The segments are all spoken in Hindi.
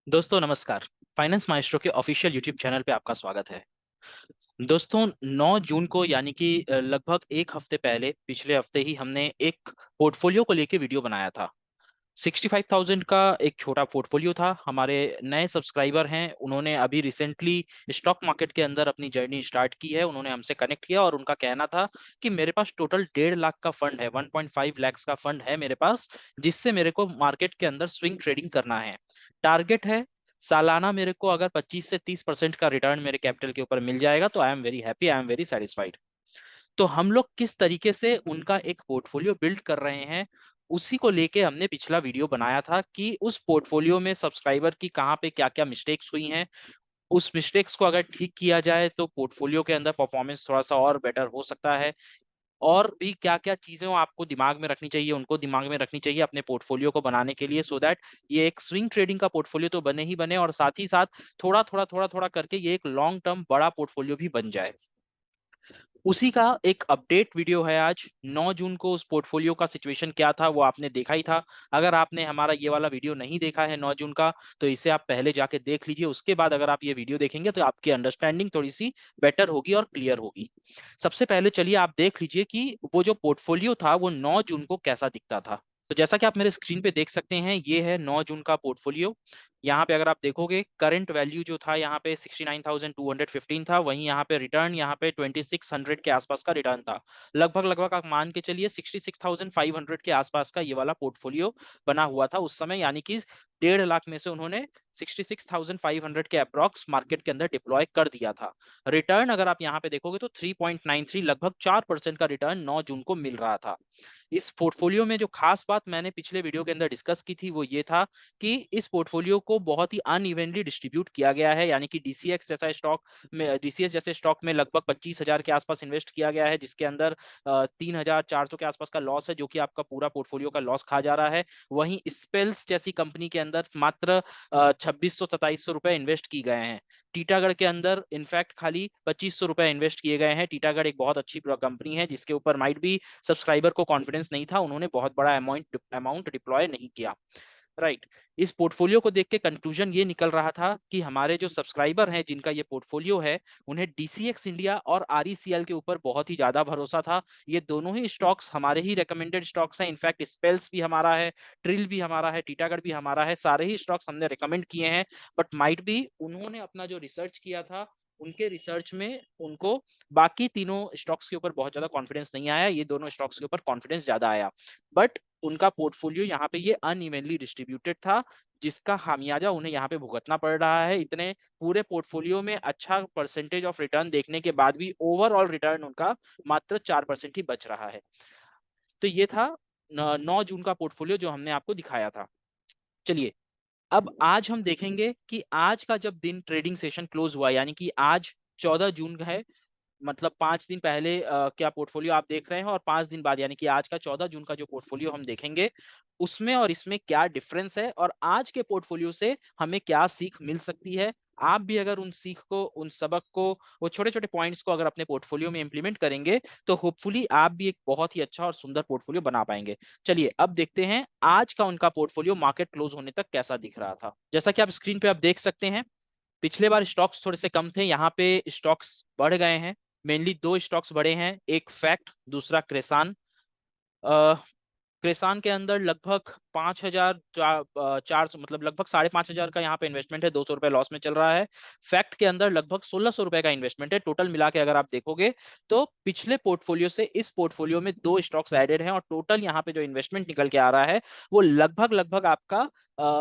दोस्तों नमस्कार। फाइनेंस माइस्ट्रो के ऑफिशियल यूट्यूब चैनल पे आपका स्वागत है। दोस्तों 9 जून को यानी कि लगभग एक हफ्ते पहले पिछले हफ्ते ही हमने एक पोर्टफोलियो को लेके वीडियो बनाया था। 65,000 का एक छोटा पोर्टफोलियो था। हमारे नए सब्सक्राइबर हैं, उन्होंने अभी रिसेंटली स्टॉक मार्केट के अंदर अपनी जर्नी स्टार्ट की है। उन्होंने हमसे कनेक्ट किया और उनका कहना था कि मेरे पास टोटल 1.5 लाख का फंड है, 1.5 लाख का फंड है मेरे पास, जिससे मेरे को मार्केट के अंदर स्विंग ट्रेडिंग करना है। टारगेट है सालाना मेरे को अगर 25 से 30% का रिटर्न मेरे कैपिटल के ऊपर मिल जाएगा तो I am very happy, I am very satisfied. तो हम लोग किस तरीके से उनका एक पोर्टफोलियो बिल्ड कर रहे हैं, उसी को लेके हमने पिछला वीडियो बनाया था कि उस पोर्टफोलियो में सब्सक्राइबर की कहाँ पे क्या क्या मिस्टेक्स हुई हैं। उस मिस्टेक्स को अगर ठीक किया जाए तो पोर्टफोलियो के अंदर परफॉर्मेंस थोड़ा सा और बेटर हो सकता है। और भी क्या क्या चीजें आपको दिमाग में रखनी चाहिए, उनको दिमाग में रखनी चाहिए अपने पोर्टफोलियो को बनाने के लिए, सो दैट ये एक स्विंग ट्रेडिंग का पोर्टफोलियो तो बने ही बने, और साथ ही साथ थोड़ा थोड़ा करके ये एक लॉन्ग टर्म बड़ा पोर्टफोलियो भी बन जाए। उसी का एक अपडेट वीडियो है आज 9 जून को। उस पोर्टफोलियो का सिचुएशन क्या था वो आपने देखा ही था। अगर आपने हमारा ये वाला वीडियो नहीं देखा है 9 जून का, तो इसे आप पहले जाके देख लीजिए। उसके बाद अगर आप ये वीडियो देखेंगे तो आपकी अंडरस्टैंडिंग थोड़ी सी बेटर होगी और क्लियर होगी। सबसे पहले चलिए आप देख लीजिए कि वो जो पोर्टफोलियो था वो 9 जून को कैसा दिखता था। तो जैसा कि आप मेरे स्क्रीन पे देख सकते हैं, ये है 9 जून का पोर्टफोलियो। यहाँ पे अगर आप देखोगे करंट वैल्यू जो था यहाँ पे 69,215 था, वहीं यहाँ पे रिटर्न यहाँ पे 2600 के आसपास का रिटर्न था। लगभग लगभग आप मान के चलिए 66,500 के आसपास का ये वाला पोर्टफोलियो बना हुआ था उस समय, यानी कि 1.5 लाख में से उन्होंने 66,500 के अप्रॉक्स मार्केट के अंदर डिप्लॉय कर दिया था। रिटर्न अगर आप यहाँ पे देखोगे तो 3.93, लगभग 4% का रिटर्न 9 जून को मिल रहा था। इस पोर्टफोलियो में जो खास बात मैंने पिछले वीडियो के अंदर डिस्कस की थी वो ये था कि इस पोर्टफोलियो को बहुत ही अनइवनली डिस्ट्रीब्यूट किया गया है, यानी कि डीसीएक्स जैसा स्टॉक में, डीसीएस जैसे स्टॉक में लगभग 25,000 के आसपास इन्वेस्ट किया गया है, जिसके अंदर 3,400 के आसपास का लॉस है, जो कि आपका पूरा पोर्टफोलियो का लॉस खा जा रहा है। वहीं स्पेल्स जैसी कंपनी के अंदर मात्र 2600-2700 रुपए इन्वेस्ट की गए हैं। टीटागढ़ के अंदर इनफैक्ट खाली 2500 रुपए इन्वेस्ट किए गए हैं। टीटागढ़ एक बहुत अच्छी कंपनी है जिसके ऊपर माइट भी सब्सक्राइबर को कॉन्फिडेंस नहीं था, उन्होंने बहुत बड़ा अमाउंट डिप्लॉय नहीं किया। राइट। इस पोर्टफोलियो को देख के कंक्लूजन ये निकल रहा था कि हमारे जो सब्सक्राइबर हैं जिनका ये पोर्टफोलियो है, उन्हें डीसीएक्स इंडिया और आरईसीएल के ऊपर बहुत ही ज्यादा भरोसा था। ये दोनों ही स्टॉक्स हमारे ही रेकमेंडेड स्टॉक्स हैं। इनफैक्ट स्पेल्स भी हमारा है, ट्रिल भी हमारा है, टीटागढ़ भी हमारा है, सारे ही स्टॉक्स हमने रेकमेंड किए हैं। बट माइट भी उन्होंने अपना जो रिसर्च किया था, उनके रिसर्च में उनको बाकी तीनों स्टॉक्स के ऊपर बहुत ज्यादा कॉन्फिडेंस नहीं आया, ये दोनों स्टॉक्स के ऊपर कॉन्फिडेंस ज्यादा आया। बट उनका पोर्टफोलियो यहाँ पे ये अनइवनली डिस्ट्रीब्यूटेड था, जिसका खामियाजा उन्हें यहाँ पे भुगतना पड़ रहा है। इतने पूरे पोर्टफोलियो में अच्छा परसेंटेज ऑफ रिटर्न देखने के बाद भी ओवरऑल रिटर्न उनका मात्र 4% ही बच रहा है। तो ये था 9 जून का पोर्टफोलियो जो हमने आपको दिखाया था। चलिए अब आज हम देखेंगे कि आज का जब दिन ट्रेडिंग सेशन क्लोज हुआ, यानी कि आज 14 जून है, मतलब 5 दिन पहले क्या पोर्टफोलियो आप देख रहे हैं, और 5 दिन बाद यानी कि आज का 14 जून का जो पोर्टफोलियो हम देखेंगे, उसमें और इसमें क्या डिफरेंस है, और आज के पोर्टफोलियो से हमें क्या सीख मिल सकती है। आप भी अगर उन सीख को, उन सबक को, वो छोटे छोटे पॉइंट्स को अगर अपने पोर्टफोलियो में इंप्लीमेंट करेंगे, तो होपफुली आप भी एक बहुत ही अच्छा और सुंदर पोर्टफोलियो बना पाएंगे। चलिए अब देखते हैं आज का उनका पोर्टफोलियो मार्केट क्लोज होने तक कैसा दिख रहा था। जैसा कि आप स्क्रीन पे आप देख सकते हैं, पिछले बार स्टॉक्स थोड़े से कम थे, यहाँ पे स्टॉक्स बढ़ गए हैं। मेनली दो स्टॉक्स बढ़े हैं, एक फैक्ट, दूसरा क्रेसान। क्रेसान के अंदर लगभग 5,000 400, मतलब लगभग 5,500 का यहाँ पे इन्वेस्टमेंट है, 200 रुपए लॉस में चल रहा है। फैक्ट के अंदर लगभग 1,600 रुपए का इन्वेस्टमेंट है। टोटल मिला के अगर आप देखोगे तो पिछले पोर्टफोलियो से इस पोर्टफोलियो में दो स्टॉक्स एडेड हैं, और टोटल यहाँ पे जो इन्वेस्टमेंट निकल के आ रहा है वो लगभग लगभग आपका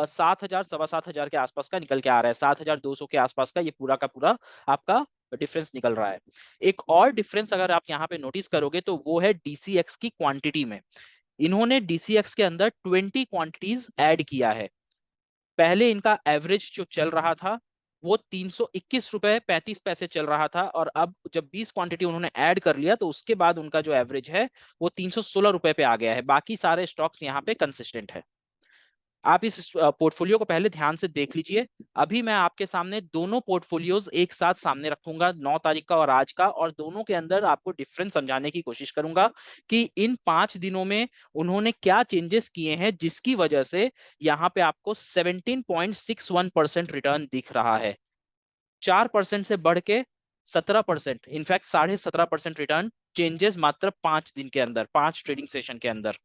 7,000 7,500 के आसपास का निकल के आ रहा है। 7,200 के आसपास का ये पूरा का पूरा आपका डिफरेंस निकल रहा है। एक और डिफरेंस अगर आप यहाँ पे नोटिस करोगे तो वो है डीसीएक्स की क्वांटिटी में। इन्होंने डीसीएक्स के अंदर 20 क्वांटिटीज ऐड किया है। पहले इनका एवरेज जो चल रहा था वो 321 रुपए 35 पैसे चल रहा था, और अब जब 20 क्वांटिटी उन्होंने ऐड कर लिया तो उसके बाद उनका जो एवरेज है वो 316 रुपए पे आ गया है। बाकी सारे स्टॉक्स यहाँ पे कंसिस्टेंट है। आप इस पोर्टफोलियो को पहले ध्यान से देख लीजिए। अभी मैं आपके सामने दोनों पोर्टफोलियोज एक साथ सामने रखूंगा, 9 तारीख का और आज का, और दोनों के अंदर आपको डिफरेंस समझाने की कोशिश करूंगा कि इन 5 दिनों में उन्होंने क्या चेंजेस किए हैं जिसकी वजह से यहाँ पे आपको 17.61% रिटर्न दिख रहा है। 4% से बढ़ के 17%, इनफैक्ट 17.5% रिटर्न चेंजेस मात्र 5 दिन के अंदर, 5 ट्रेडिंग सेशन के अंदर।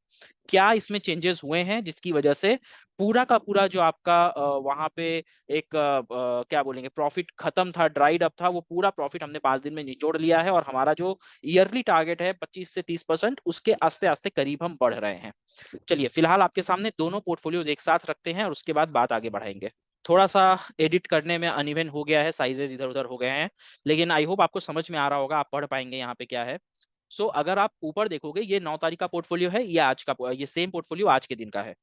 क्या इसमें चेंजेस हुए हैं जिसकी वजह से पूरा का पूरा जो आपका वहां पे एक क्या बोलेंगे प्रॉफिट खत्म था, ड्राइड अप था, वो पूरा प्रॉफिट हमने 5 दिन में निचोड़ लिया है और हमारा जो ईयरली टारगेट है 25 से 30%, उसके आस्ते आस्ते करीब हम बढ़ रहे हैं। चलिए फिलहाल आपके सामने दोनों पोर्टफोलियोज एक साथ रखते हैं और उसके बाद बात आगे बढ़ाएंगे। थोड़ा सा एडिट करने में अनइवन हो गया है, साइजेस इधर उधर हो गए हैं, लेकिन आई होप आपको समझ में आ रहा होगा, आप पढ़ पाएंगे यहाँ पे क्या है। अगर आप ऊपर देखोगे, ये 9 तारीख का पोर्टफोलियो है, ये आज का, ये सेम पोर्टफोलियो आज के दिन का है।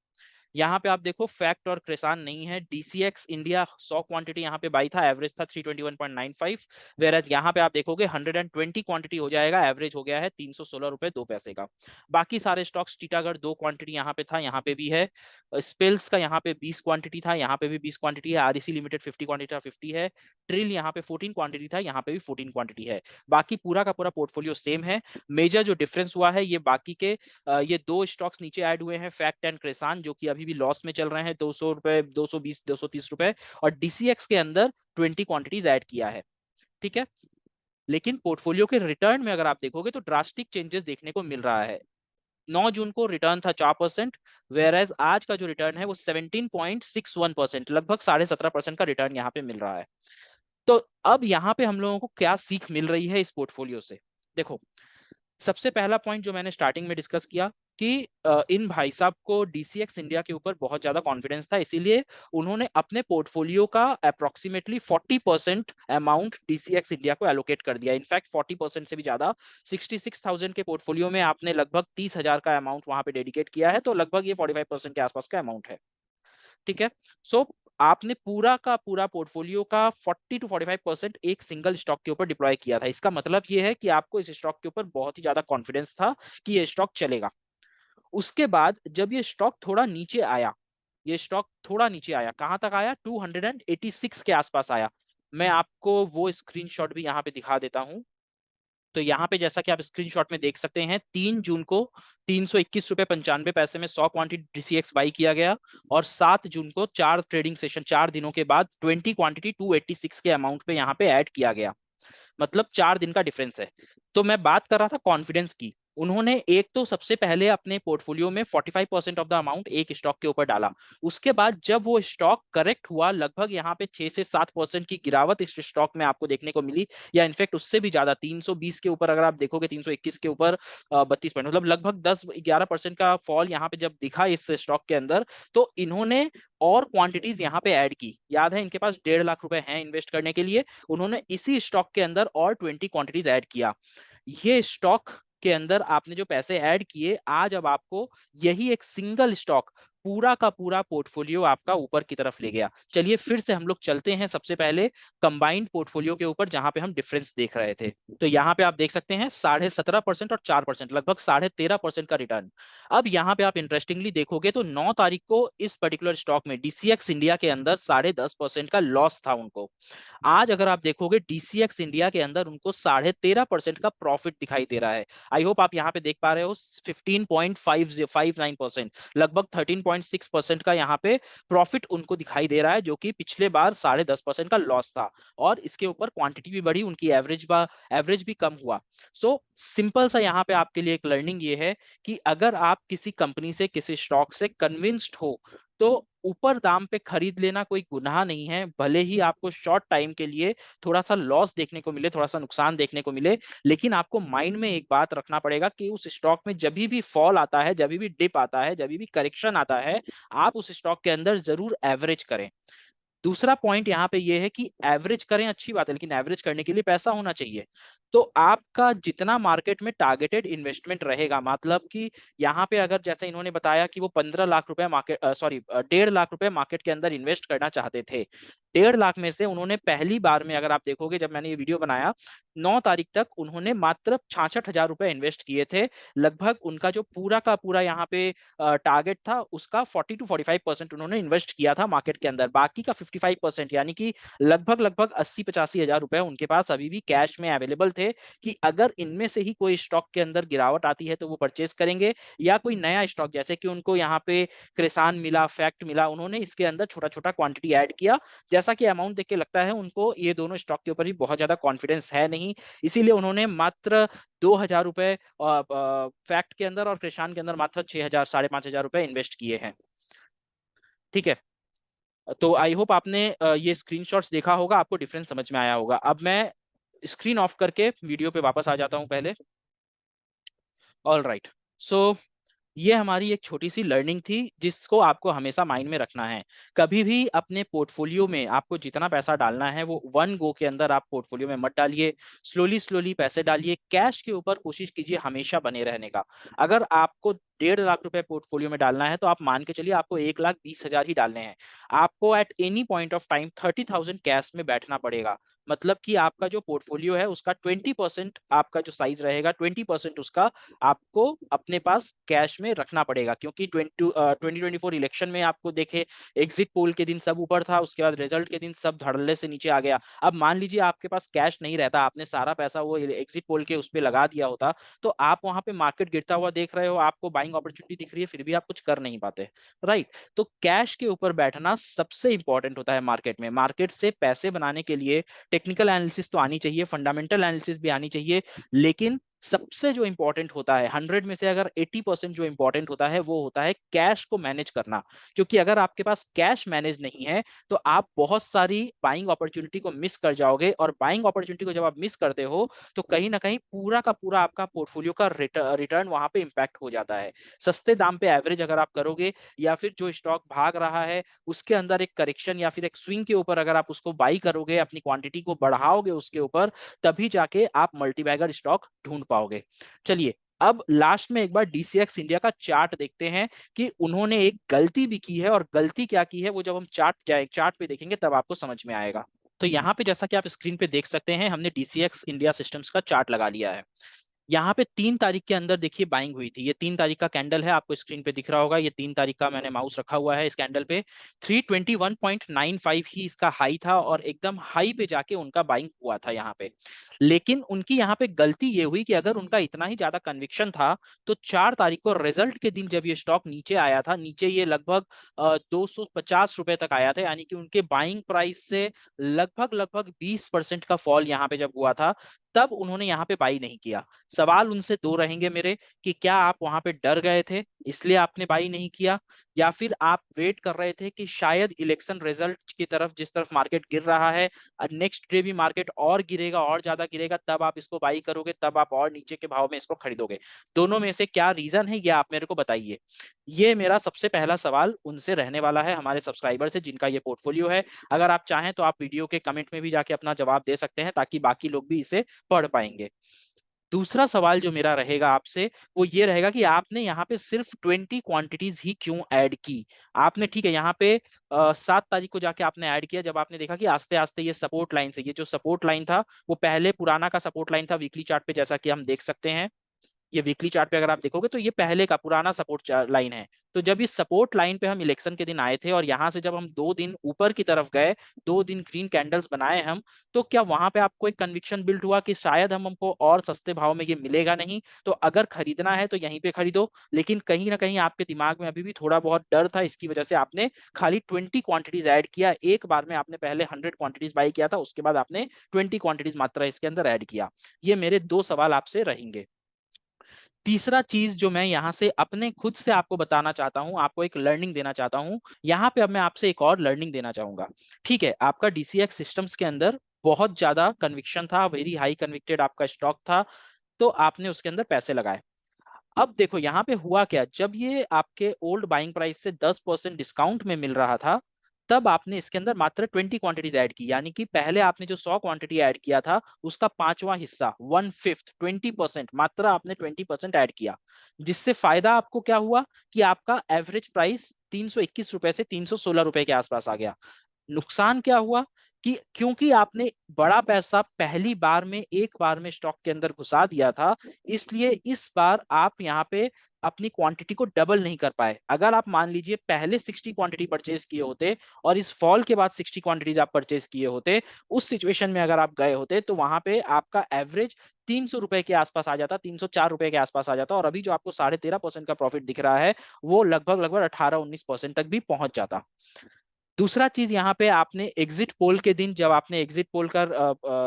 यहाँ पे आप देखो फैक्ट और क्रेसान नहीं है। डीसीएक्स इंडिया 100 क्वांटिटी यहाँ पे बाई था, एवरेज था 321.95, वेयर यहाँ पे आप देखोगे 120 क्वांटिटी हो जाएगा, एवरेज हो गया है 316 रुपए 2 पैसे का। बाकी सारे स्टॉक्स, टीटागढ़ 2 क्वांटिटी यहाँ पे था, यहाँ पे भी है। स्पिल्स का यहाँ पे 20 क्वांटिटी था, यहाँ पे भी 20 क्वांटिटी है। आरईसी लिमिटेड 50 क्वांटिटी था, 50 है। ट्रिल यहाँ पे 14 क्वांटिटी था, यहाँ पे भी 14 क्वांटिटी है। बाकी पूरा का पूरा पोर्टफोलियो सेम है। मेजर जो डिफरेंस हुआ है, ये बाकी के ये 2 स्टॉक्स नीचे ऐड हुए हैं, फैक्ट एंड क्रेसान, जो कि अभी भी लॉस में चल रहे हैं, 200 रुपए, 220, 230 रुपए। और डीसीएक्स के अंदर 20 क्वांटिटीज ऐड किया है। ठीक है, लेकिन पोर्टफोलियो के रिटर्न में अगर आप देखोगे तो ड्रास्टिक चेंजेस देखने को मिल रहा है। 9 जून को रिटर्न था 4%, वेयर एज आज का जो रिटर्न है वो 17.61%, लगभग 17.5% का रिटर्न यहाँ पे मिल रहा है। तो अब यहाँ पे हम लोगों को क्या सीख मिल रही है इस पोर्टफोलियो से? देखो, सबसे पहला पॉइंट जो मैंने स्टार्टिंग में डिस्कस किया कि इन भाई साहब को डीसीएक्स इंडिया के ऊपर बहुत ज्यादा कॉन्फिडेंस था, इसीलिए उन्होंने अपने पोर्टफोलियो का अप्रोक्सीमेटली 40% अमाउंट डीसीएक्स इंडिया को एलोकेट कर दिया। इनफैक्ट 40% से भी ज्यादा, 66,000 के पोर्टफोलियो में आपने लगभग 30,000 का अमाउंट वहां पे डेडिकेट किया है, तो लगभग ये 45% के आसपास का अमाउंट है। ठीक है, आपने पूरा का पूरा पोर्टफोलियो का 40 to 45% एक सिंगल स्टॉक के ऊपर डिप्लॉय किया था। इसका मतलब ये है कि आपको इस स्टॉक के ऊपर बहुत ही ज्यादा कॉन्फिडेंस था कि ये स्टॉक चलेगा। उसके बाद जब ये स्टॉक थोड़ा नीचे आया, ये स्टॉक थोड़ा नीचे आया, कहां तक आया? 286 के आसपास आया। मैं आपको वो स्क्रीनशॉट भी यहाँ पे दिखा देता हूं। तो यहाँ पे जैसा कि आप स्क्रीनशॉट में देख सकते हैं, 3 जून को 321 रुपए 95 पैसे में 100 क्वांटिटी डीसीएक्स बाई किया गया, और 7 जून को 4 ट्रेडिंग सेशन, 4 दिनों के बाद 20 क्वांटिटी 286 के अमाउंट पे यहाँ पे ऐड किया गया। मतलब 4 दिन का डिफरेंस है। तो मैं बात कर रहा था कॉन्फिडेंस की। उन्होंने एक तो सबसे पहले अपने पोर्टफोलियो में 45% ऑफ द अमाउंट एक स्टॉक के ऊपर डाला। उसके बाद जब वो स्टॉक करेक्ट हुआ, लगभग यहाँ पे 6 से 7% की गिरावट इस स्टॉक में आपको देखने को मिली, या इनफैक्ट उससे भी ज्यादा, 320 के ऊपर अगर आप देखोगे, 321 के ऊपर 32 पॉइंट, मतलब लगभग 10-11% का फॉल यहाँ पे जब दिखा इस स्टॉक के अंदर, तो इन्होंने और क्वांटिटीज यहाँ पे ऐड की। याद है, इनके पास 1.5 लाख रुपए हैं इन्वेस्ट करने के लिए, उन्होंने इसी स्टॉक के अंदर और 20 क्वांटिटीज ऐड किया। ये स्टॉक के अंदर आपने जो पैसे ऐड किए, आज अब आपको यही एक सिंगल स्टॉक पूरा का पूरा पोर्टफोलियो आपका ऊपर की तरफ ले गया। चलिए फिर से हम लोग चलते हैं सबसे पहले कंबाइंड पोर्टफोलियो के ऊपर, जहां पे हम डिफरेंस देख रहे थे। तो यहाँ पे आप देख सकते हैं 17.5% और 4%, लगभग 13.5% का रिटर्न। अब यहाँ पे आप इंटरेस्टिंगली देखोगे तो 9 तारीख को इस पर्टिकुलर स्टॉक में डीसीएक्स इंडिया के अंदर 10.5% का लॉस था उनको। आज अगर आप देखोगे डीसीएक्स इंडिया के अंदर उनको 13.5% का प्रॉफिट दिखाई दे रहा है। आई होप आप यहाँ पे देख पा रहे हो, 15.59%, लगभग 13.6% का यहाँ पे प्रॉफिट उनको दिखाई दे रहा है, जो कि पिछले बार 10.5% का लॉस था। और इसके ऊपर क्वांटिटी भी बढ़ी, उनकी एवरेज भी कम हुआ। सिंपल सा यहाँ पे आपके लिए एक लर्निंग ये है कि अगर आप किसी कंपनी से, किसी स्टॉक से कन्विंस्ड हो, तो ऊपर दाम पे खरीद लेना कोई गुनाह नहीं है। भले ही आपको शॉर्ट टाइम के लिए थोड़ा सा लॉस देखने को मिले, थोड़ा सा नुकसान देखने को मिले, लेकिन आपको माइंड में एक बात रखना पड़ेगा कि उस स्टॉक में जब भी फॉल आता है, जब भी डिप आता है, जब भी करेक्शन आता है, आप उस स्टॉक के अंदर जरूर एवरेज करें। दूसरा पॉइंट यहाँ पे ये है कि एवरेज करें, अच्छी बात है, लेकिन एवरेज करने के लिए पैसा होना चाहिए। तो आपका जितना मार्केट में टारगेटेड इन्वेस्टमेंट रहेगा, मतलब कि यहाँ पे अगर जैसे इन्होंने बताया कि वो 15 लाख रुपए मार्केट, सॉरी 1.5 लाख रुपए मार्केट के अंदर इन्वेस्ट करना चाहते थे, 1.5 लाख में से उन्होंने पहली बार में, अगर आप देखोगे जब मैंने ये वीडियो बनाया 9 तारीख तक, उन्होंने मात्र 66,000 रुपए इन्वेस्ट किए थे। लगभग उनका जो पूरा का पूरा यहाँ पे टारगेट था उसका 40 to 45% उन्होंने इन्वेस्ट किया था मार्केट के अंदर। बाकी का 55% यानी कि लगभग लगभग 80-85 हजार रुपए उनके पास अभी भी कैश में अवेलेबल थे कि अगर इनमें से ही कोई स्टॉक के अंदर गिरावट आती है तो वो परचेज करेंगे, या कोई नया स्टॉक जैसे कि उनको यहाँ पे क्रेसान मिला, फैक्ट मिला, उन्होंने इसके अंदर छोटा छोटा क्वांटिटी ऐड किया। जैसा कि अमाउंट देख के लगता है उनको ये दोनों स्टॉक के ऊपर भी बहुत ज्यादा कॉन्फिडेंस है नहीं, इसीलिए उन्होंने मात्र 2,000 रुपए फैक्ट के अंदर और क्रेशान के अंदर मात्र 6,000 5,500 रुपए इन्वेस्ट किए हैं। ठीक है, तो आई होप आपने ये स्क्रीनशॉट्स देखा होगा, आपको डिफरेंस समझ में आया होगा। अब मैं स्क्रीन ऑफ करके वीडियो पे वापस आ जाता हूं पहले। ऑल राइट, सो ये हमारी एक छोटी सी लर्निंग थी जिसको आपको हमेशा माइंड में रखना है। कभी भी अपने पोर्टफोलियो में आपको जितना पैसा डालना है वो वन गो के अंदर आप पोर्टफोलियो में मत डालिए, स्लोली स्लोली पैसे डालिए। कैश के ऊपर कोशिश कीजिए हमेशा बने रहने का। अगर आपको 1.5 लाख रुपए पोर्टफोलियो में डालना है तो आप मान के चलिए आपको 1,20,000 ही डालने हैं। आपको at any point of time 30,000 cash में बैठना पड़ेगा। मतलब कि आपका जो पोर्टफोलियो है उसका 20% आपका जो साइज रहेगा, 20% उसका आपको अपने पास कैश में रखना पड़ेगा। क्योंकि 2024 इलेक्शन में आपको देखे, एग्जिट पोल के दिन सब ऊपर था, उसके बाद रिजल्ट के दिन सब धड़ल्ले से नीचे आ गया। अब मान लीजिए आपके पास कैश नहीं रहता, आपने सारा पैसा वो एग्जिट पोल के उस पर लगा दिया होता, तो आप वहां पे मार्केट गिरता हुआ देख रहे हो, आपको बाइंग अपॉर्चुनिटी दिख रही है, फिर भी आप कुछ कर नहीं पाते। राइट, तो कैश के ऊपर बैठना सबसे इंपॉर्टेंट होता है मार्केट में। मार्केट से पैसे बनाने के लिए टेक्निकल एनालिसिस तो आनी चाहिए, फंडामेंटल एनालिसिस भी आनी चाहिए, लेकिन सबसे जो इंपॉर्टेंट होता है 100 में से अगर 80% जो इंपॉर्टेंट होता है वो होता है कैश को मैनेज करना। क्योंकि अगर आपके पास कैश मैनेज नहीं है तो आप बहुत सारी बाइंग अपॉर्चुनिटी को मिस कर जाओगे, और बाइंग अपॉर्चुनिटी को जब आप मिस करते हो तो कहीं ना कहीं पूरा का पूरा आपका पोर्टफोलियो का रिटर्न वहां पे इंपैक्ट हो जाता है। सस्ते दाम पे एवरेज अगर आप करोगे, या फिर जो स्टॉक भाग रहा है उसके अंदर एक करेक्शन या फिर एक स्विंग के ऊपर अगर आप उसको बाई करोगे, अपनी क्वांटिटी को बढ़ाओगे उसके ऊपर, तभी जाके आप मल्टीबैगर स्टॉक ढूंढ पाओगे। चलिए, अब लास्ट में एक बार डीसीएक्स इंडिया का चार्ट देखते हैं कि उन्होंने एक गलती भी की है, और गलती क्या की है वो जब हम चार्ट पे देखेंगे तब आपको समझ में आएगा। तो यहाँ पे जैसा कि आप स्क्रीन पे देख सकते हैं, हमने डीसीएक्स इंडिया सिस्टम्स का चार्ट लगा लिया है। यहाँ पे 3 तारीख के अंदर देखिए बाइंग हुई थी। ये 3 तारीख का कैंडल है, आपको स्क्रीन पे दिख रहा होगा। ये 3 तारीख का मैंने माउस रखा हुआ है इस कैंडल पे। 321.95 ही इसका हाई था, और एकदम हाई पे जाके उनका बाइंग हुआ था यहाँ पे। लेकिन उनकी यहाँ पे गलती ये हुई कि अगर उनका इतना ही ज्यादा कन्विक्शन था तो 4 तारीख को रिजल्ट के दिन जब ये स्टॉक नीचे आया था, नीचे ये लगभग 250 रुपए तक आया था, यानी कि उनके बाइंग प्राइस से लगभग लगभग 20% का फॉल यहाँ पे जब हुआ था, तब उन्होंने यहाँ पे बाई नहीं किया। सवाल उनसे दो रहेंगे मेरे कि क्या आप वहां पे डर गए थे इसलिए आपने बाई नहीं किया, या फिर आप वेट कर रहे थे कि शायद इलेक्शन रिजल्ट की तरफ, जिस तरफ मार्केट गिर रहा है, नेक्स्ट डे भी मार्केट और गिरेगा, और ज्यादा गिरेगा, तब आप इसको बाई करोगे, तब आप और नीचे के भाव में इसको खरीदोगे। दोनों में से क्या रीजन है ये आप मेरे को बताइए। ये मेरा सबसे पहला सवाल उनसे रहने वाला है, हमारे सब्सक्राइबर से जिनका ये पोर्टफोलियो है। अगर आप चाहें तो आप वीडियो के कमेंट में भी जाके अपना जवाब दे सकते हैं, ताकि बाकी लोग भी इसे पढ़ पाएंगे। दूसरा सवाल जो मेरा रहेगा आपसे वो ये रहेगा कि आपने यहाँ पे सिर्फ 20 क्वांटिटीज ही क्यों ऐड की। आपने, ठीक है, यहाँ पे 7 तारीख को जाके आपने ऐड किया, जब आपने देखा कि आस्ते आस्ते ये सपोर्ट लाइन से, ये जो सपोर्ट लाइन था वो पहले पुराना का सपोर्ट लाइन था वीकली चार्ट पे, जैसा कि हम देख सकते हैं। ये वीकली चार्ट पे अगर आप देखोगे तो ये पहले का पुराना सपोर्ट लाइन है। तो जब इस सपोर्ट लाइन पे हम इलेक्शन के दिन आए थे, और यहां से जब हम 2 दिन ऊपर की तरफ गए, 2 दिन ग्रीन कैंडल्स बनाए हम, तो क्या वहां पे आपको एक कन्विक्शन बिल्ड हुआ कि शायद हमको और सस्ते भाव में ये मिलेगा नहीं, तो अगर खरीदना है तो यहीं पे खरीदो। लेकिन कहीं ना कहीं आपके दिमाग में अभी भी थोड़ा बहुत डर था, इसकी वजह से आपने खाली 20 क्वांटिटीज ऐड किया। एक बार में आपने पहले 100 क्वांटिटीज बाई किया था, उसके बाद आपने 20 क्वांटिटीज मात्रा इसके अंदर ऐड किया। ये मेरे 2 सवाल आपसे रहेंगे। तीसरा चीज जो मैं यहाँ से अपने खुद से आपको बताना चाहता हूँ, आपको एक लर्निंग देना चाहता हूँ। यहाँ पे अब मैं आपसे एक और लर्निंग देना चाहूंगा। ठीक है, आपका डीसीएक्स सिस्टम्स के अंदर बहुत ज्यादा कन्विक्शन था, वेरी हाई कन्विक्टेड आपका स्टॉक था, तो आपने उसके अंदर पैसे लगाए। अब देखो यहाँ पे हुआ क्या, जब ये आपके ओल्ड बाइंग प्राइस से 10% डिस्काउंट में मिल रहा था, तब आपने इसके अंदर मात्र 20 क्वांटिटीज ऐड की। यानी कि पहले आपने जो 100 क्वांटिटी ऐड किया था उसका पांचवा हिस्सा, 1/5, 20%, मात्र आपने 20% ऐड किया। जिससे फायदा आपको क्या हुआ कि आपका एवरेज प्राइस 321 रुपए से 316 रुपए के आसपास आ गया। नुकसान क्या हुआ कि क्योंकि आपने बड़ा पैसा पहली बार में एक बार में स्टॉक के अंदर घुसा दिया था, इसलिए इस बार आप यहाँ पे अपनी क्वांटिटी को डबल नहीं कर पाए। अगर आप मान लीजिए पहले 60 क्वांटिटी परचेज किए होते और इस फॉल के बाद 60 क्वांटिटीज आप परचेज किए होते, उस सिचुएशन में अगर आप गए होते तो वहां पे आपका एवरेज 300 रुपए के आसपास आ जाता, 304 रुपए के आसपास आ जाता, और अभी जो आपको 13.5% का प्रॉफिट दिख रहा है वो लगभग लगभग 18-19% तक भी पहुंच जाता। दूसरा चीज यहाँ पे आपने एग्जिट पोल के दिन जब आपने एग्जिट पोल का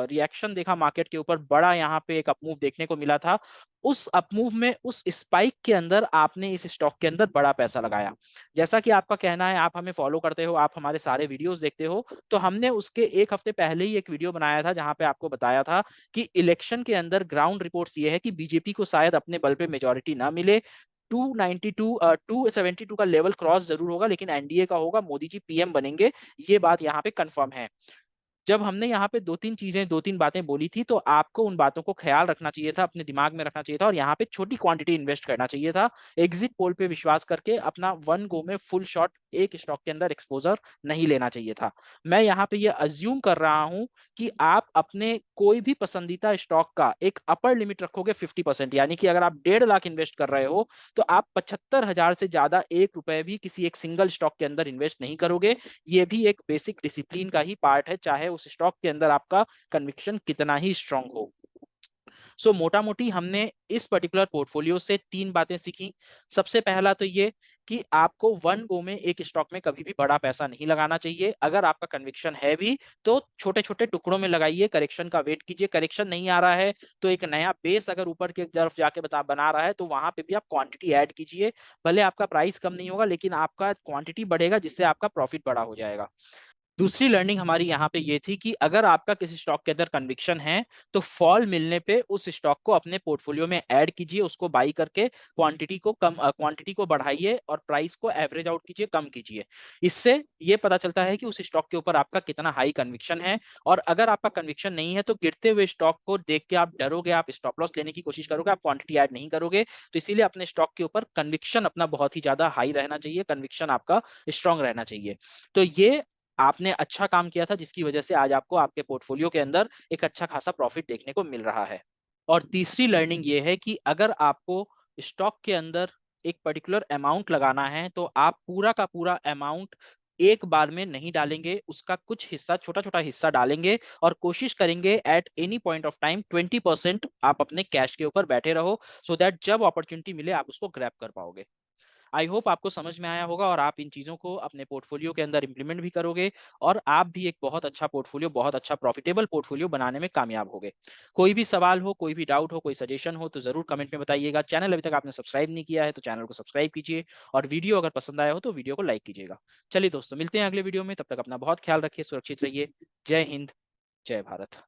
रिएक्शन देखा मार्केट के ऊपर, बड़ा यहाँ पे एक अपमूव देखने को मिला था। उस अपमूव में उस स्पाइक के अंदर आपने इस स्टॉक के अंदर बड़ा पैसा लगाया। जैसा कि आपका कहना है, आप हमें फॉलो करते हो, आप हमारे सारे वीडियोस देखते हो, तो हमने उसके एक हफ्ते पहले ही एक वीडियो बनाया था जहां पे आपको बताया था कि इलेक्शन के अंदर ग्राउंड रिपोर्ट्स ये है कि बीजेपी को शायद अपने बल पे मेजोरिटी ना मिले, 272 का लेवल क्रॉस जरूर होगा, लेकिन एनडीए का होगा, मोदी जी पीएम बनेंगे, ये बात यहाँ पे कंफर्म है। जब हमने यहाँ पे दो तीन बातें बोली थी, तो आपको उन बातों को ख्याल रखना चाहिए था, अपने दिमाग में रखना चाहिए था, और यहाँ पे छोटी क्वांटिटी इन्वेस्ट करना चाहिए था। एग्जिट पोल पे विश्वास करके अपना वन गो में फुल शॉट एक स्टॉक के अंदर एक्सपोजर नहीं लेना चाहिए था। मैं यहाँ पे ये अज्यूम कर रहा हूँ कि आप अपने कोई भी पसंदीदा स्टॉक का एक अपर लिमिट रखोगे 50%, यानी कि अगर आप 1.5 लाख इन्वेस्ट कर रहे हो तो आप 75,000 से ज्यादा ₹1 भी किसी एक सिंगल स्टॉक के अंदर इन्वेस्ट नहीं करोगे। ये भी एक बेसिक डिसिप्लिन का ही पार्ट है, चाहे उस स्टॉक के अंदर आपका कन्विक्शन कितना ही स्ट्रांग हो। मोटा मोटी हमने इस पर्टिकुलर पोर्टफोलियो से तीन बातें सीखी। सबसे पहला तो ये कि आपको वन गो में एक स्टॉक में कभी भी बड़ा पैसा नहीं लगाना चाहिए। अगर आपका कन्विक्शन है भी तो छोटे छोटे टुकड़ों में लगाइए, करेक्शन का वेट कीजिए। करेक्शन नहीं आ रहा है तो एक नया बेस अगर ऊपर की तरफ जाके बना रहा है तो वहां पे भी आप क्वांटिटी ऐड कीजिए। भले आपका प्राइस कम नहीं होगा लेकिन आपका क्वांटिटी बढ़ेगा, जिससे आपका प्रॉफिट बड़ा हो जाएगा। दूसरी लर्निंग हमारी यहाँ पे ये थी कि अगर आपका किसी स्टॉक के अंदर कन्विक्शन है तो फॉल मिलने पे उस स्टॉक को अपने पोर्टफोलियो में ऐड कीजिए, उसको बाई करके क्वांटिटी को बढ़ाइए और प्राइस को एवरेज आउट कीजिए, कम कीजिए। इससे ये पता चलता है कि उस स्टॉक के ऊपर आपका कितना हाई कन्विक्शन है। और अगर आपका कन्विक्शन नहीं है तो गिरते हुए स्टॉक को देख के आप डरोगे, आप स्टॉप लॉस लेने की कोशिश करोगे, आप क्वांटिटी ऐड नहीं करोगे। तो इसीलिए अपने स्टॉक के ऊपर कन्विक्शन अपना बहुत ही ज्यादा हाई रहना चाहिए, कन्विक्शन आपका स्ट्रांग रहना चाहिए। तो ये आपने अच्छा काम किया था, जिसकी वजह से आज आपको आपके पोर्टफोलियो के अंदर एक अच्छा खासा प्रॉफिट देखने को मिल रहा है। और तीसरी लर्निंग ये है कि अगर आपको स्टॉक के अंदर एक पर्टिकुलर अमाउंट लगाना है तो आप पूरा का पूरा अमाउंट एक बार में नहीं डालेंगे, उसका कुछ हिस्सा, छोटा छोटा हिस्सा डालेंगे, और कोशिश करेंगे at any point of time 20% आप अपने कैश के ऊपर बैठे रहो, सो दैट जब अपॉर्चुनिटी मिले आप उसको ग्रैब कर पाओगे। आई होप आपको समझ में आया होगा और आप इन चीजों को अपने पोर्टफोलियो के अंदर इंप्लीमेंट भी करोगे, और आप भी एक बहुत अच्छा पोर्टफोलियो, बहुत अच्छा प्रॉफिटेबल पोर्टफोलियो बनाने में कामयाब होगे। कोई भी सवाल हो, कोई भी डाउट हो, कोई सजेशन हो तो जरूर कमेंट में बताइएगा। चैनल अभी तक आपने सब्सक्राइब नहीं किया है तो चैनल को सब्सक्राइब कीजिए, और वीडियो अगर पसंद आया हो तो वीडियो को लाइक कीजिएगा। चलिए दोस्तों, मिलते हैं अगले वीडियो में, तब तक अपना बहुत ख्याल रखिए, सुरक्षित रहिए। जय हिंद, जय भारत।